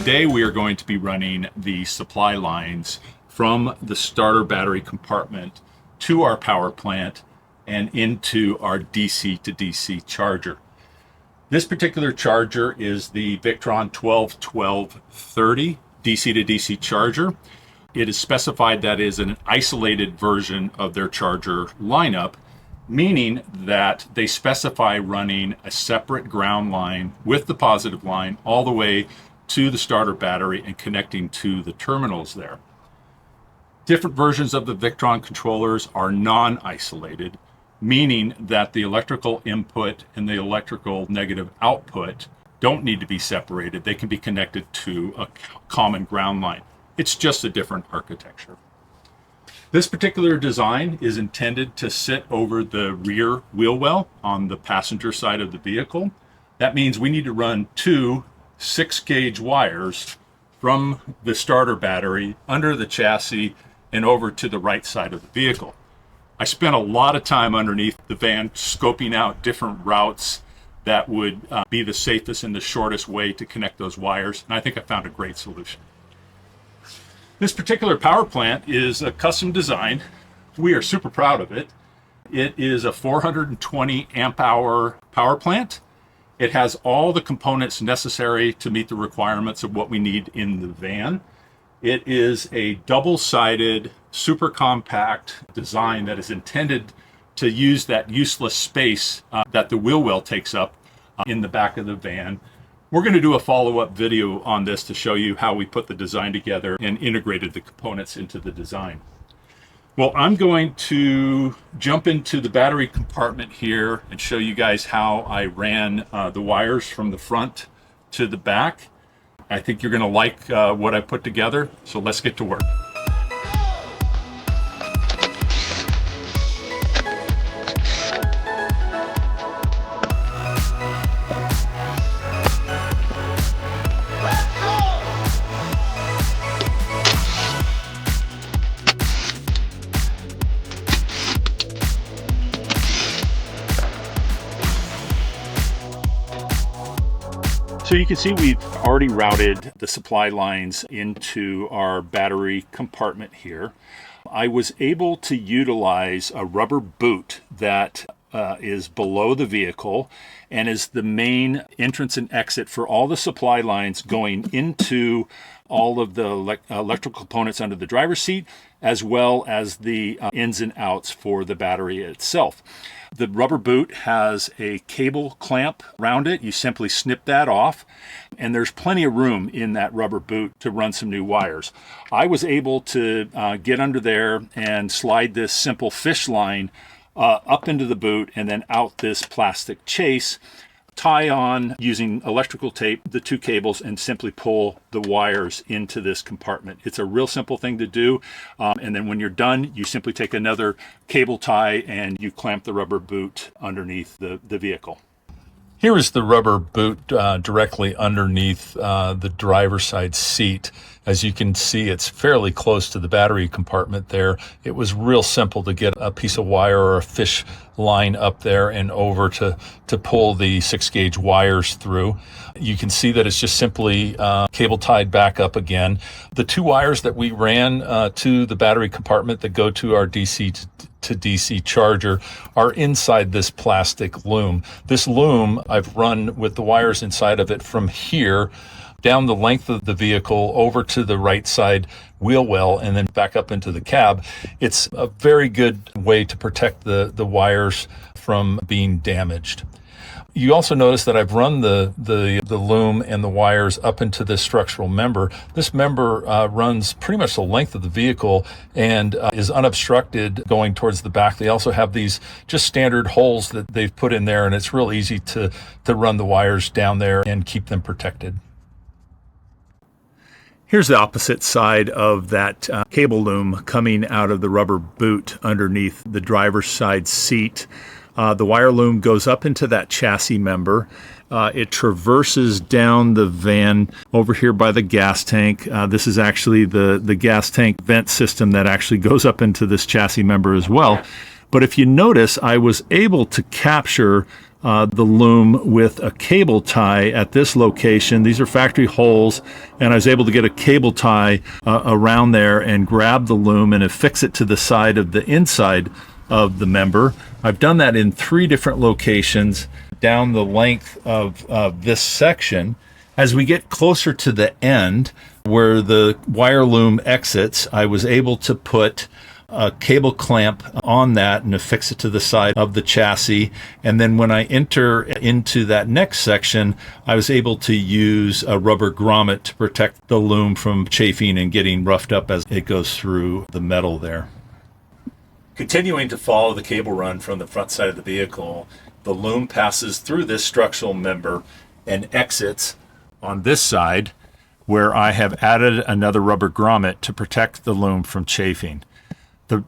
Today we are going to be running the supply lines from the starter battery compartment to our power plant and into our DC to DC charger. This particular charger is the Victron 121230 DC to DC charger. It is specified that is an isolated version of their charger lineup, meaning that they specify running a separate ground line with the positive line all the way to the starter battery and connecting to the terminals there. Different versions of the Victron controllers are non-isolated, meaning that the electrical input and the electrical negative output don't need to be separated. They can be connected to a common ground line. It's just a different architecture. This particular design is intended to sit over the rear wheel well on the passenger side of the vehicle. That means we need to run two 6-gauge wires from the starter battery under the chassis and over to the right side of the vehicle. I spent a lot of time underneath the van scoping out different routes that would be the safest and the shortest way to connect those wires, and I think I found a great solution. This particular power plant is a custom design. We are super proud of it. It is a 420 amp hour power plant. It has all the components necessary to meet the requirements of what we need in the van. It is a double-sided, super compact design that is intended to use that useless space that the wheel well takes up in the back of the van. We're going to do a follow-up video on this to show you how we put the design together and integrated the components into the design. Well, I'm going to jump into the battery compartment here and show you guys how I ran the wires from the front to the back. I think you're going to like what I put together, so let's get to work. So you can see we've already routed the supply lines into our battery compartment here. I was able to utilize a rubber boot that is below the vehicle and is the main entrance and exit for all the supply lines going into all of the electrical components under the driver's seat, as well as the ins and outs for the battery itself. The rubber boot has a cable clamp around it. You simply snip that off, and there's plenty of room in that rubber boot to run some new wires. I was able to get under there and slide this simple fish line up into the boot and then out this plastic chase, tie on using electrical tape the two cables, and simply pull the wires into this compartment. It's a real simple thing to do, and then when you're done, you simply take another cable tie and you clamp the rubber boot underneath the vehicle. Here is the rubber boot directly underneath the driver's side seat. As you can see, it's fairly close to the battery compartment there. It was real simple to get a piece of wire or a fish line up there and over to pull the 6-gauge wires through. You can see that it's just simply cable tied back up again. The two wires that we ran to the battery compartment that go to our DC to DC charger are inside this plastic loom. This loom I've run with the wires inside of it from here down the length of the vehicle over to the right side wheel well and then back up into the cab. It's a very good way to protect the wires from being damaged. You also notice that I've run the loom and the wires up into this structural member. This member runs pretty much the length of the vehicle and is unobstructed going towards the back. They also have these just standard holes that they've put in there, and it's real easy to run the wires down there and keep them protected. Here's the opposite side of that cable loom coming out of the rubber boot underneath the driver's side seat. The wire loom goes up into that chassis member. It traverses down the van over here by the gas tank. This is actually the gas tank vent system that actually goes up into this chassis member as well. But if you notice, I was able to capture the loom with a cable tie at this location. These are factory holes, and I was able to get a cable tie around there and grab the loom and affix it to the side of the inside of the member. I've done that in 3 different locations down the length of this section. As we get closer to the end where the wire loom exits, I was able to put a cable clamp on that and affix it to the side of the chassis. And then when I enter into that next section, I was able to use a rubber grommet to protect the loom from chafing and getting roughed up as it goes through the metal there. Continuing to follow the cable run from the front side of the vehicle, the loom passes through this structural member and exits on this side, where I have added another rubber grommet to protect the loom from chafing.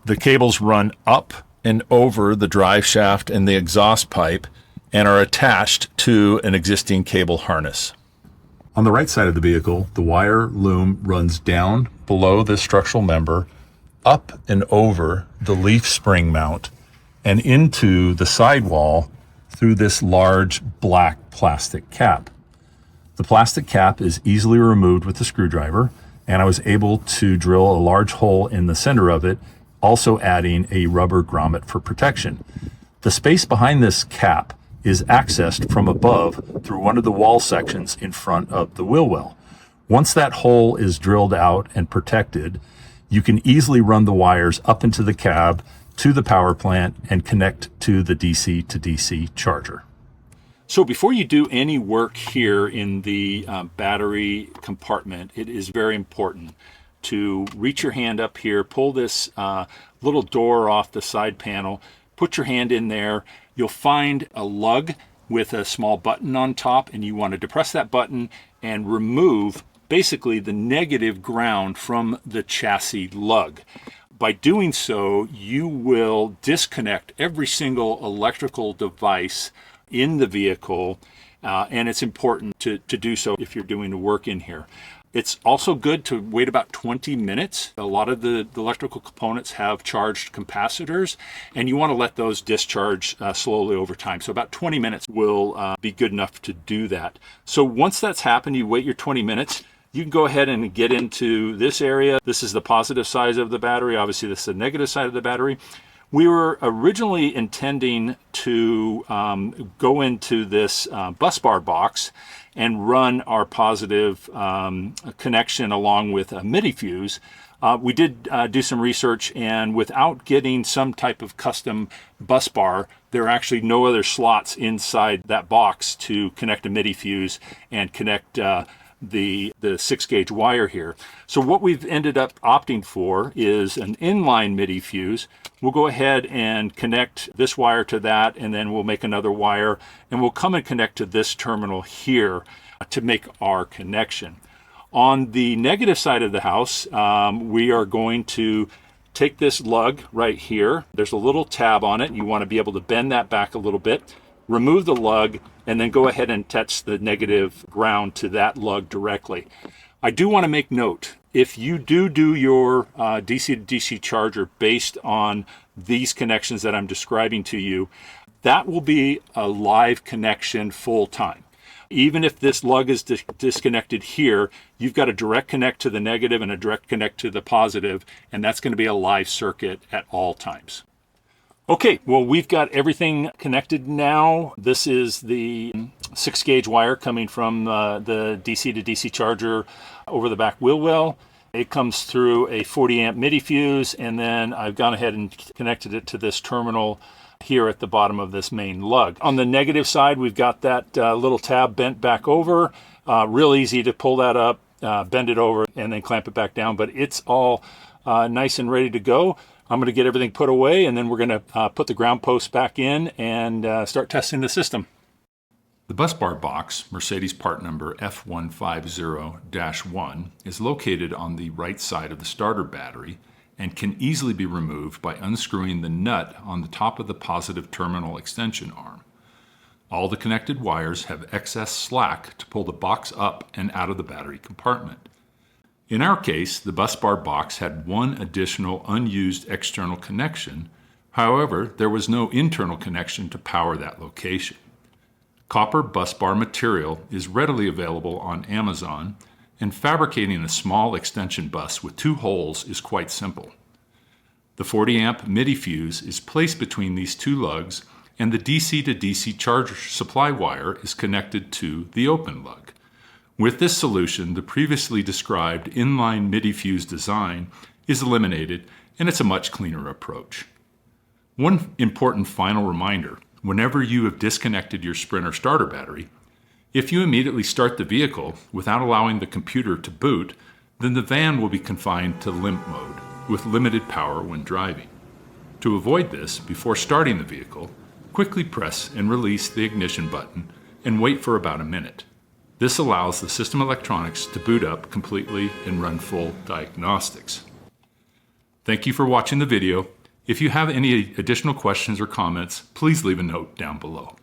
The cables run up and over the drive shaft and the exhaust pipe and are attached to an existing cable harness. On the right side of the vehicle, the wire loom runs down below this structural member, up and over the leaf spring mount, and into the sidewall through this large black plastic cap. The plastic cap is easily removed with the screwdriver, and I was able to drill a large hole in the center of it, also adding a rubber grommet for protection. The space behind this cap is accessed from above through one of the wall sections in front of the wheel well. Once that hole is drilled out and protected, you can easily run the wires up into the cab to the power plant and connect to the DC to DC charger. So before you do any work here in the battery compartment, it is very important to reach your hand up here, pull this little door off the side panel, put your hand in there. You'll find a lug with a small button on top, and you want to depress that button and remove basically the negative ground from the chassis lug. By doing so, you will disconnect every single electrical device in the vehicle, and it's important to do so if you're doing the work in here. It's also good to wait about 20 minutes. A lot of the electrical components have charged capacitors, and you want to let those discharge slowly over time. So about 20 minutes will be good enough to do that. So once that's happened, you wait your 20 minutes. You can go ahead and get into this area. This is the positive side of the battery. Obviously, this is the negative side of the battery. We were originally intending to go into this bus bar box and run our positive connection along with a MIDI fuse. We did do some research, and without getting some type of custom bus bar, there are actually no other slots inside that box to connect a MIDI fuse and connect the 6-gauge wire here. So what we've ended up opting for is an inline MIDI fuse. We'll go ahead and connect this wire to that, and then we'll make another wire, and we'll come and connect to this terminal here to make our connection. On the negative side of the house, we are going to take this lug right here. There's a little tab on it. You want to be able to bend that back a little bit, remove the lug, and then go ahead and touch the negative ground to that lug directly. I do want to make note, if you do your DC to DC charger based on these connections that I'm describing to you, that will be a live connection full time. Even if this lug is disconnected here, you've got a direct connect to the negative and a direct connect to the positive, and that's going to be a live circuit at all times. Okay, well, we've got everything connected now. This is the 6-gauge wire coming from the DC to DC charger over the back wheel well. It comes through a 40 amp MIDI fuse, and then I've gone ahead and connected it to this terminal here at the bottom of this main lug. On the negative side, we've got that little tab bent back over. Real easy to pull that up, bend it over, and then clamp it back down, but it's all nice and ready to go. I'm going to get everything put away, and then we're going to put the ground post back in and start testing the system. The bus bar box, Mercedes part number F150-1, is located on the right side of the starter battery and can easily be removed by unscrewing the nut on the top of the positive terminal extension arm. All the connected wires have excess slack to pull the box up and out of the battery compartment. In our case, the bus bar box had one additional unused external connection. However, there was no internal connection to power that location. Copper bus bar material is readily available on Amazon, and fabricating a small extension bus with 2 holes is quite simple. The 40 amp MIDI fuse is placed between these 2 lugs, and the DC to DC charger supply wire is connected to the open lug. With this solution, the previously described inline MIDI fuse design is eliminated, and it's a much cleaner approach. One important final reminder: whenever you have disconnected your Sprinter starter battery, if you immediately start the vehicle without allowing the computer to boot, then the van will be confined to limp mode with limited power when driving. To avoid this, before starting the vehicle, quickly press and release the ignition button and wait for about a minute. This allows the system electronics to boot up completely and run full diagnostics. Thank you for watching the video. If you have any additional questions or comments, please leave a note down below.